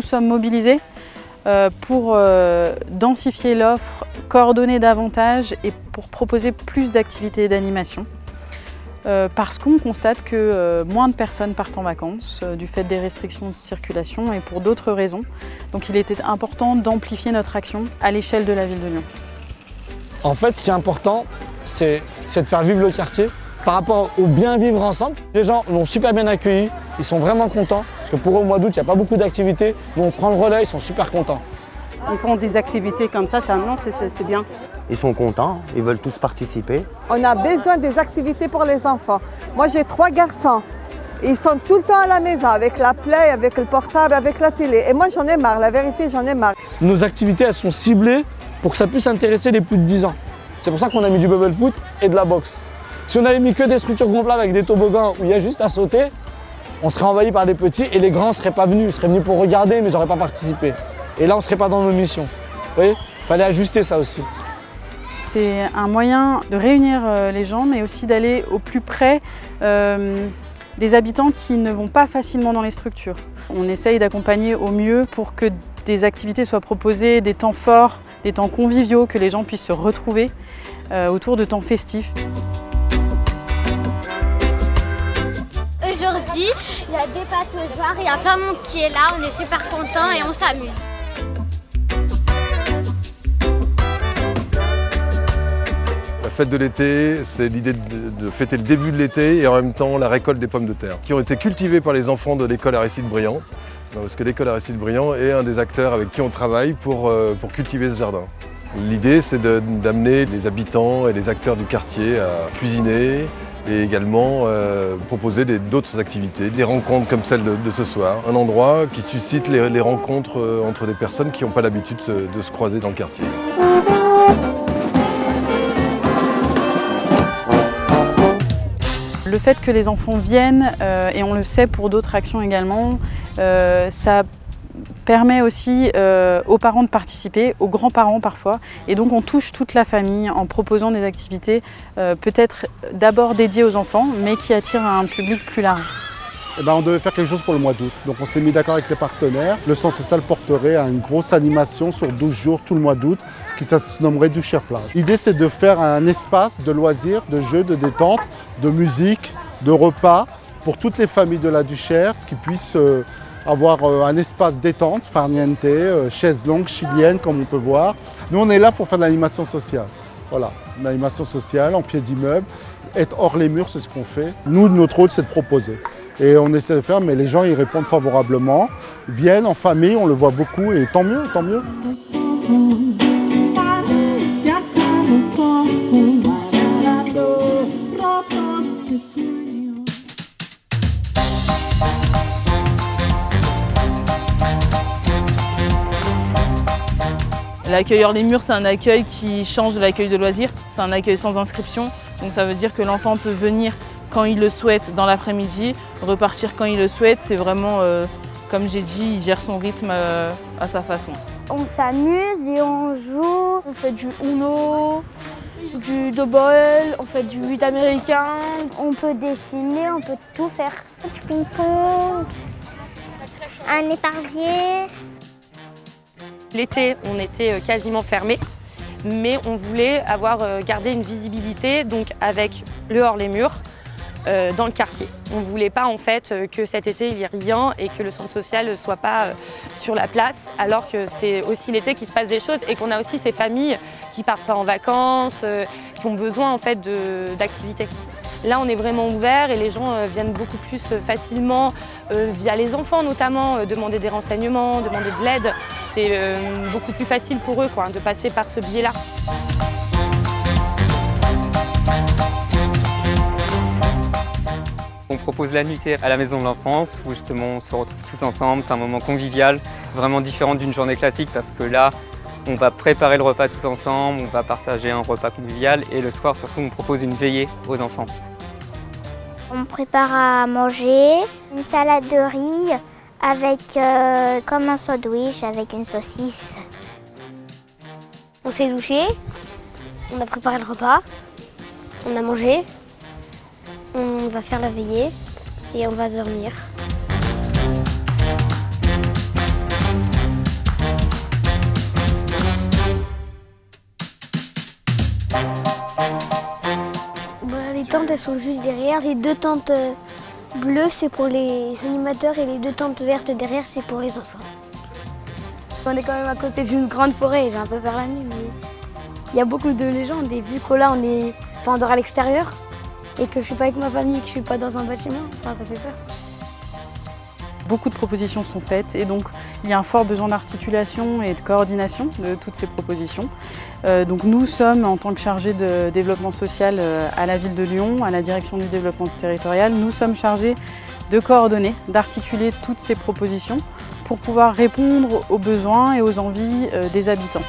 sommes mobilisés pour densifier l'offre, coordonner davantage et pour proposer plus d'activités et d'animation. Parce qu'on constate que moins de personnes partent en vacances du fait des restrictions de circulation et pour d'autres raisons. Donc il était important d'amplifier notre action à l'échelle de la ville de Lyon. En fait, ce qui est important, c'est de faire vivre le quartier par rapport au bien vivre ensemble. Les gens l'ont super bien accueilli, ils sont vraiment contents, parce que pour eux, au mois d'août, il n'y a pas beaucoup d'activités. Nous, on prend le relais, ils sont super contents. Ils font des activités comme ça, c'est bien. Ils sont contents, ils veulent tous participer. On a besoin des activités pour les enfants. Moi, j'ai 3 garçons. Ils sont tout le temps à la maison, avec la play, avec le portable, avec la télé. Et moi, j'en ai marre, la vérité, j'en ai marre. Nos activités, elles sont ciblées pour que ça puisse intéresser les plus de 10 ans. C'est pour ça qu'on a mis du bubble foot et de la boxe. Si on avait mis que des structures gonflables avec des toboggans où il y a juste à sauter, on serait envahi par des petits et les grands ne seraient pas venus. Ils seraient venus pour regarder, mais ils n'auraient pas participé. Et là, on ne serait pas dans nos missions. Vous voyez ? Il fallait ajuster ça aussi. C'est un moyen de réunir les gens, mais aussi d'aller au plus près des habitants qui ne vont pas facilement dans les structures. On essaye d'accompagner au mieux pour que des activités soient proposées, des temps forts, des temps conviviaux, que les gens puissent se retrouver autour de temps festifs. Aujourd'hui, il y a des pataugeoires, il y a plein de monde qui est là, on est super contents et on s'amuse. La fête de l'été, c'est l'idée de fêter le début de l'été et en même temps la récolte des pommes de terre, qui ont été cultivées par les enfants de l'école Aristide-Briand, parce que l'école Aristide-Briand est un des acteurs avec qui on travaille pour cultiver ce jardin. L'idée, c'est d'amener les habitants et les acteurs du quartier à cuisiner et également proposer d'autres activités, des rencontres comme celle de ce soir, un endroit qui suscite les rencontres entre des personnes qui n'ont pas l'habitude de se croiser dans le quartier. Le fait que les enfants viennent, et on le sait pour d'autres actions également, ça permet aussi aux parents de participer, aux grands-parents parfois. Et donc on touche toute la famille en proposant des activités peut-être d'abord dédiées aux enfants, mais qui attirent un public plus large. On devait faire quelque chose pour le mois d'août. Donc on s'est mis d'accord avec les partenaires. Le centre social porterait à une grosse animation sur 12 jours tout le mois d'août qui se nommerait Douchère Plage. L'idée, c'est de faire un espace de loisirs, de jeux, de détente, de musique, de repas pour toutes les familles de la Duchère qui puissent avoir un espace détente, farniente, chaises longues, chiliennes comme on peut voir. Nous, on est là pour faire de l'animation sociale. Voilà, une animation sociale en pied d'immeuble. Être hors les murs, c'est ce qu'on fait. Nous, notre rôle, c'est de proposer. Et on essaie de faire, mais les gens y répondent favorablement, viennent en famille, on le voit beaucoup, et tant mieux, tant mieux. L'accueil hors les murs, c'est un accueil qui change de l'accueil de loisirs. C'est un accueil sans inscription. Donc ça veut dire que l'enfant peut venir quand il le souhaite dans l'après-midi, repartir quand il le souhaite. C'est vraiment, comme j'ai dit, il gère son rythme à sa façon. On s'amuse et on joue. On fait du Uno, du double, on fait du 8 américain. On peut dessiner, on peut tout faire. Du ping-pong, un éparvier. L'été, on était quasiment fermés, mais on voulait garder une visibilité donc avec le hors les murs dans le quartier. On ne voulait pas en fait que cet été il n'y ait rien et que le centre social ne soit pas sur la place, alors que c'est aussi l'été qu'il se passe des choses et qu'on a aussi ces familles qui partent pas en vacances, qui ont besoin en fait d'activités. Là, on est vraiment ouvert et les gens viennent beaucoup plus facilement, via les enfants notamment, demander des renseignements, demander de l'aide. C'est beaucoup plus facile pour eux de passer par ce biais-là. On propose la nuitée à la maison de l'enfance où justement on se retrouve tous ensemble. C'est un moment convivial, vraiment différent d'une journée classique parce que là, on va préparer le repas tous ensemble, on va partager un repas convivial et le soir surtout on propose une veillée aux enfants. On prépare à manger, une salade de riz avec comme un sandwich avec une saucisse. On s'est douché, on a préparé le repas, on a mangé, on va faire la veillée et on va dormir. Les tentes, elles sont juste derrière. Les 2 tentes bleues, c'est pour les animateurs et les 2 tentes vertes derrière, c'est pour les enfants. On est quand même à côté d'une grande forêt, j'ai un peu peur la nuit, mais il y a beaucoup de légendes. Et vu que là, on dort à l'extérieur et que je suis pas avec ma famille et que je suis pas dans un bâtiment, ça fait peur. Beaucoup de propositions sont faites et donc il y a un fort besoin d'articulation et de coordination de toutes ces propositions. Donc nous sommes, en tant que chargés de développement social à la ville de Lyon, à la direction du développement territorial, nous sommes chargés de coordonner, d'articuler toutes ces propositions pour pouvoir répondre aux besoins et aux envies des habitants.